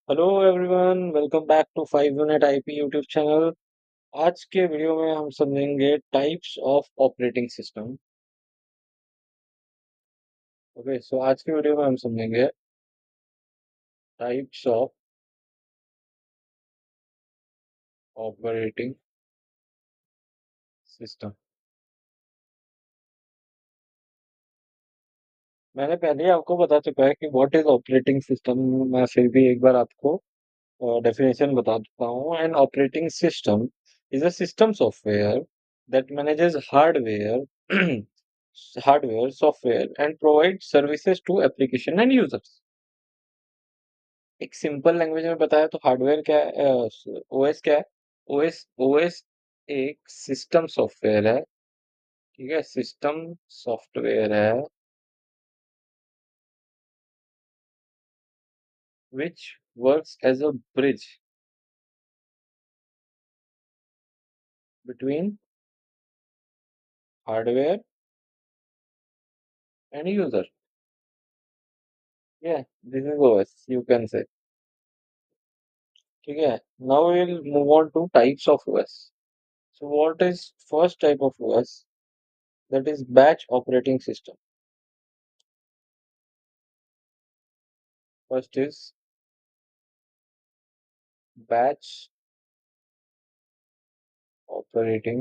Hello everyone, welcome back to 5 minute IP YouTube channel. आज के video में हम समझेंगे types of operating system. Okay, so आज के वीडियो में हम समझेंगे टाइप्स ऑफ ऑपरेटिंग सिस्टम। मैंने पहले ही आपको बता चुका है कि व्हाट इज ऑपरेटिंग सिस्टम। मैं फिर भी एक बार आपको डेफिनेशन बता देता हूँ। An operating system is a system software that manages hardware hardware software and provide services to application and users. एक सिंपल लैंग्वेज में बताया तो हार्डवेयर क्या है, ओएस क्या है। ओएस ओएस एक सिस्टम सॉफ्टवेयर है। ठीक है, सिस्टम सॉफ्टवेयर है which works as a bridge between hardware and user. Yeah, this is OS, you can say. ठीक है, now we'll move on to types of OS. So what is first type of OS? That is batch operating system. First is batch operating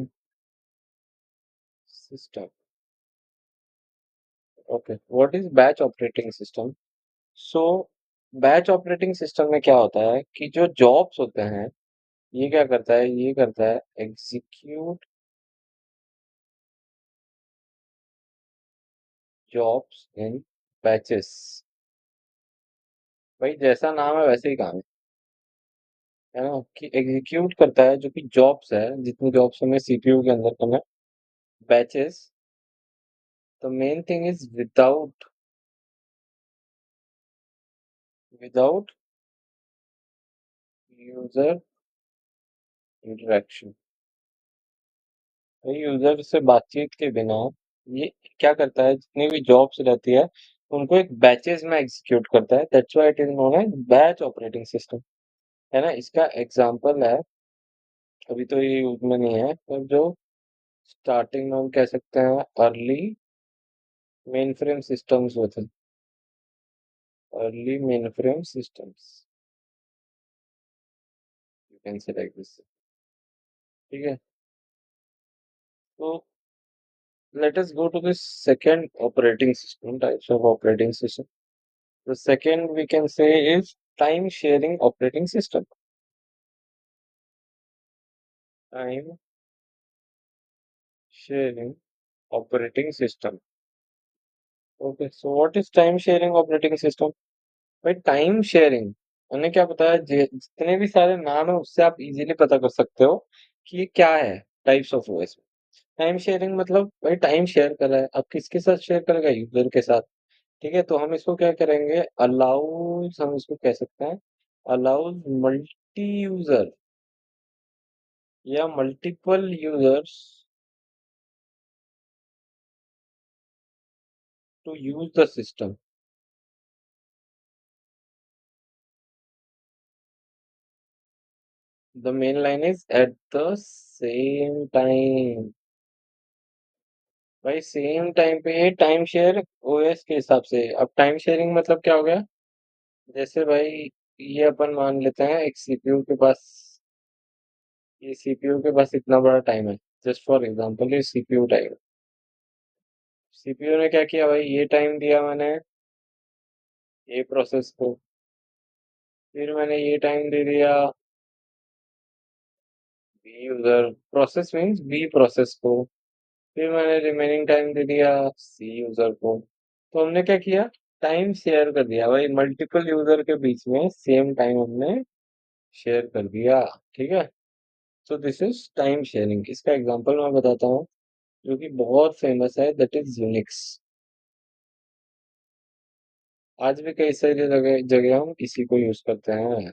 system. Okay, what is batch operating system? So batch operating system में क्या होता है कि जो jobs होते हैं, ये क्या करता है, ये करता है एग्जीक्यूट जॉब्स इन बैचेस। भाई जैसा नाम है वैसे ही काम है ना, कि एग्जीक्यूट करता है जो कि जॉब्स है, जितनी जॉब्स हमें सीपीयू के अंदर करना है, batches. The main thing is without user interaction. User से बातचीत के बिना ये क्या करता है, जितनी भी जॉब्स रहती है उनको एक बैचेस में एग्जीक्यूट करता है। That's why it is known as batch operating system. है ना, इसका एग्जांपल है, अभी तो ये यूज में नहीं है, पर जो स्टार्टिंग में हम कह सकते हैं अर्ली मेन फ्रेम सिस्टम्स होते हैं। Early mainframe systems, you can say like this. ठीक है, तो let us go to this second operating system, types of operating system. The second we can say is time sharing operating system. Time sharing operating system. Okay, so what is time sharing operating system? भाई time sharing, मैंने क्या बताया, जितने भी सारे नाम है उससे आप इजीली पता कर सकते हो कि ये क्या है। Types of voice, time sharing मतलब भाई टाइम शेयर कर रहा है, अब किसके साथ शेयर करेगा, यूजर के साथ। ठीक है, तो हम इसको क्या करेंगे, अलाउज, हम इसको कह सकते हैं अलाउज मल्टी यूजर या multiple users to use the system. The main line is at the same time. भाई सेम टाइम पे ये टाइम शेयर ओएस के हिसाब से। अब टाइम शेयरिंग मतलब क्या हो गया, जैसे भाई ये अपन मान लेते हैं एक सीपीयू के पास, ये सीपीयू के पास इतना बड़ा टाइम है। जस्ट फॉर एग्जांपल ये सीपीयू टाइम, सीपीयू ने क्या किया भाई, ये टाइम दिया मैंने ए प्रोसेस को, फिर मैंने ये टाइम दे दिया B user process means B process को, फिर मैंने रिमेनिंग टाइम दे दिया सी यूजर को। तो हमने क्या किया, टाइम शेयर कर दिया भाई, मल्टीपल यूजर के बीच में सेम टाइम हमने शेयर कर दिया। ठीक है, so this is time sharing. इसका एग्जांपल मैं बताता हूँ जो कि बहुत फेमस है, दैट इज यूनिक्स। आज भी कई सारी जगह जगह हम इसी को यूज करते हैं,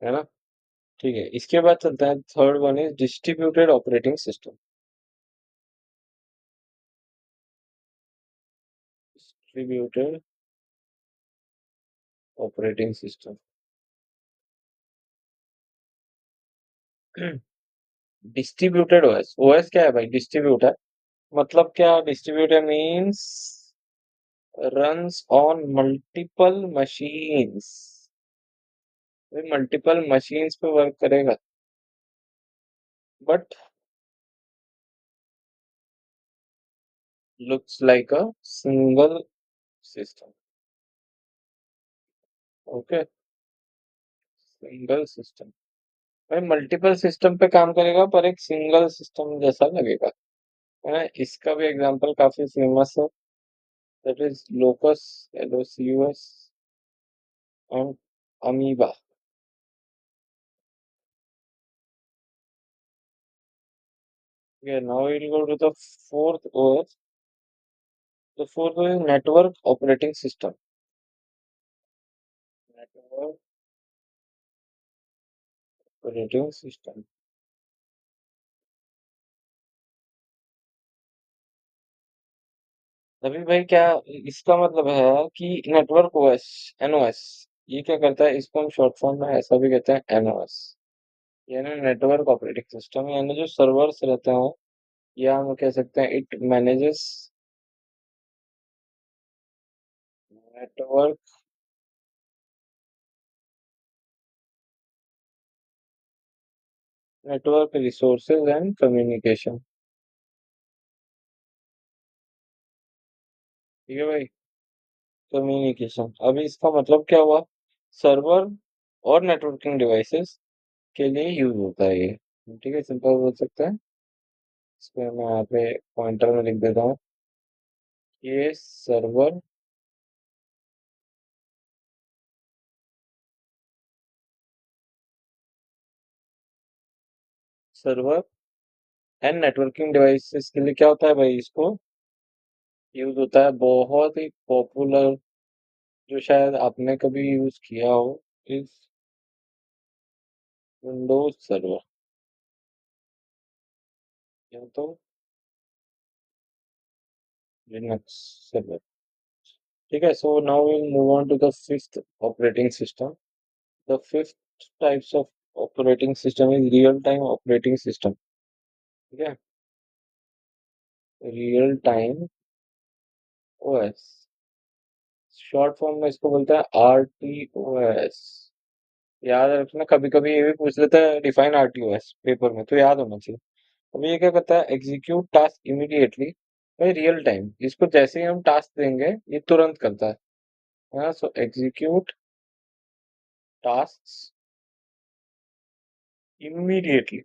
है ना। ठीक है, इसके बाद चलता है third one is distributed operating system. Distributed operating system, distributed OS, OS क्या है भाई? डिस्ट्रीब्यूट है। मतलब क्या distributed means? Runs on multiple machines, multiple machines पे वर्क करेगा, but looks like a single system. Okay, single system. भाई multiple system पे काम करेगा पर एक सिंगल सिस्टम जैसा लगेगा, है ना? इसका भी एग्जांपल काफी फेमस है, that is locus, LOCUS, and amoeba. Okay, now we'll go to the fourth OS. The fourth is network operating system. Network operating system। अभी भाई क्या इसका मतलब है कि नेटवर्क ओएस, NOS, ये क्या करता है? इसको हम शॉर्ट फॉर्म में ऐसा भी कहते हैं, NOS, यानी नेटवर्क ऑपरेटिंग सिस्टम। यानी जो सर्वर्स रहते हैं, या हम कह सकते हैं it manages network, network resources and communication. ठीक है भाई, कम्युनिकेशन। अभी इसका मतलब क्या हुआ? सर्वर और नेटवर्किंग डिवाइसेस के लिए यूज होता है ये। ठीक है, सिंपल बोल सकते हैं। इसमें मैं यहाँ पे पॉइंटर में लिख देता हूँ, ये server, server and networking devices के लिए क्या होता है भाई? इसको यूज होता है, बहुत ही पॉपुलर, जो शायद आपने कभी यूज किया हो, इस विंडोज सर्वर, या तो लिनक्स सर्वर। ठीक है, so now will move on to the fifth operating system. The fifth types of operating system is real time operating system. ठीक है, real time OS, short form में इसको बोलते हैं RTOS। याद रखना, कभी कभी ये भी पूछ लेता है डिफाइन RTOS पेपर में, तो याद होना चाहिए। अब ये क्या करता है? एग्जीक्यूट टास्क इमीडिएटली भाई, रियल टाइम। इसको जैसे ही हम टास्क देंगे ये तुरंत करता है। हाँ, सो एग्जीक्यूट टास्क इमीडिएटली,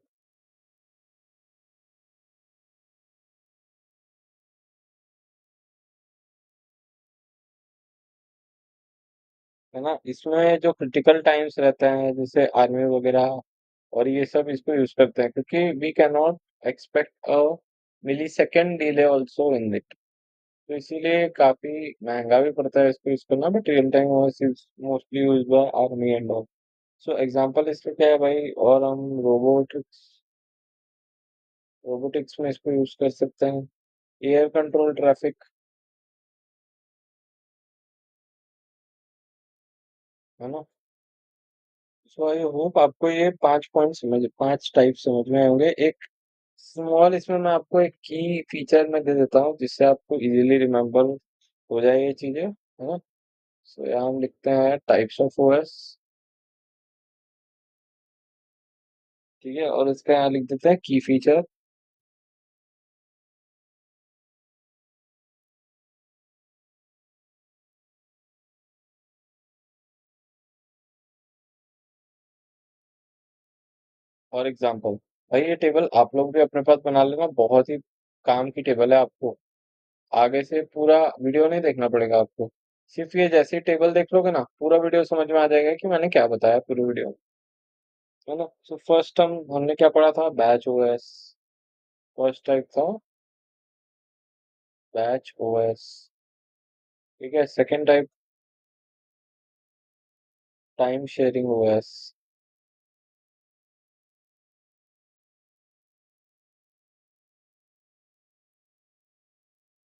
है ना? इसमें जो क्रिटिकल टाइम्स रहते हैं, जैसे आर्मी वगैरह और ये सब इसको यूज करते हैं, क्योंकि we can not expect a millisecond delay also in it. तो इसीलिए काफी महंगा भी पड़ता है इसको यूज करना, but real time OS is mostly use by army and all. So example इसका क्या है भाई? और हम रोबोटिक्स, रोबोटिक्स में इसको यूज कर सकते हैं, एयर कंट्रोल ट्रैफिक, है ना? सो आई होप आपको ये 5 पॉइंट समझ, 5 टाइप समझ में आए होंगे। एक स्मॉल इसमें मैं आपको एक की फीचर में दे देता हूँ, जिससे आपको इजीली रिमेम्बर हो जाए ये चीजें, है ना? सो यहाँ हम लिखते हैं टाइप्स ऑफ ओएस। ठीक है, और इसका यहाँ लिख देते हैं की फीचर। और एग्जाम्पल, भाई ये टेबल आप लोग भी अपने पास बना लेना, बहुत ही काम की टेबल है। आपको आगे से पूरा वीडियो नहीं देखना पड़ेगा आपको, सिर्फ ये जैसे ही टेबल देख लोगे ना, पूरा वीडियो समझ में आ जाएगा कि मैंने क्या बताया पूरी वीडियो में, है ना? सो फर्स्ट हमने क्या पढ़ा था? बैच ओएस, फर्स्ट टाइप था बैच ओएस। ठीक है, second type time sharing OS.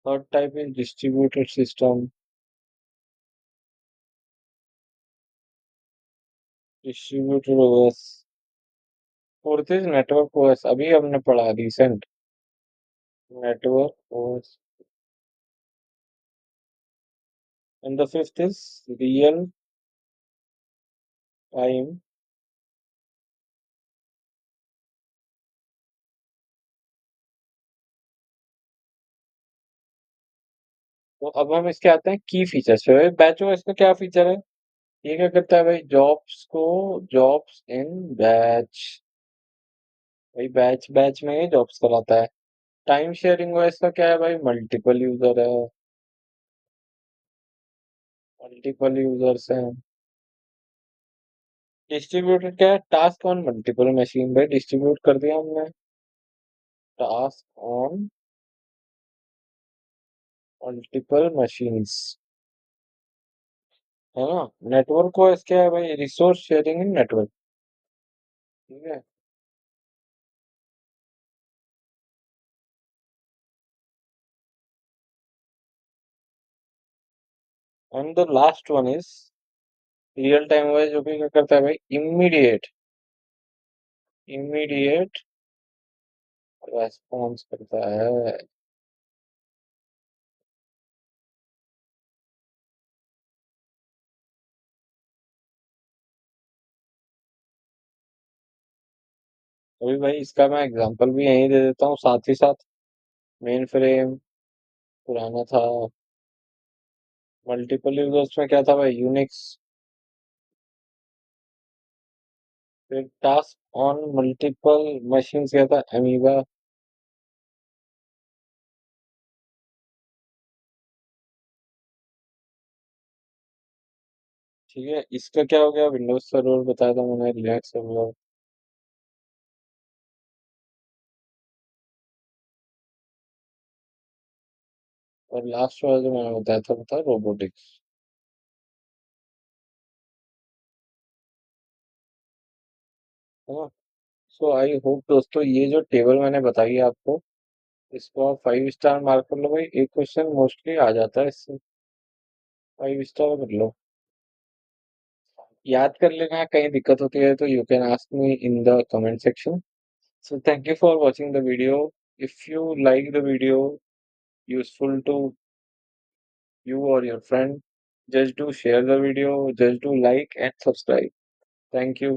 Third type is distributed system, distributed OS. Fourth is network OS, अभी हमने पढ़ा recent. Network OS. And the fifth is real time. तो अब हम इसके आते हैं की फीचर्स पे। बैच ओएस का क्या फीचर है? ये क्या करता है भाई? जॉब्स इन बैच, भाई बैच बैच में ये जॉब्स कराता है। टाइम शेयरिंग ओएस का क्या है भाई? मल्टीपल यूजर है, मल्टीपल यूजर्स हैं। डिस्ट्रीब्यूटेड क्या है? टास्क ऑन मल्टीपल मशीन, भाई डिस्ट्रीब्यूट कर दिया हमने टास्क ऑन मल्टीपल मशीन्स, है ना। नेटवर्क को क्या है भाई? रिसोर्स शेयरिंग इन नेटवर्क, ठीक है। And the last one is real time OS, जो कि क्या करता है भाई? इमीडिएट, इमीडिएट रेस्पॉन्स करता है। अभी भाई इसका मैं एग्जांपल भी यहीं दे देता हूँ साथ ही साथ। मेन फ्रेम पुराना था, मल्टीपल यूजर्स में क्या था भाई? यूनिक्स। फिर टास्क ऑन मल्टीपल मशीन क्या था? अमीबा। ठीक है, इसका क्या हो गया? विंडोज सर्वर बताया था मैंने, लिनक्स सर्वर। और लास्ट वाला जो मैंने बताया था बता, रोबोटिक्स। है ना। सो आई होप दोस्तों, ये जो टेबल मैंने बताई है आपको, इसको आप 5 स्टार मार्क कर लो भाई। एक क्वेश्चन मोस्टली आ जाता है इससे, 5 स्टार कर लो। याद कर लेना, कहीं दिक्कत होती है तो you can ask me in the comment section. So thank you for watching the video. If you like the video useful to you or your friend, just do share the video, just do like and subscribe. Thank you.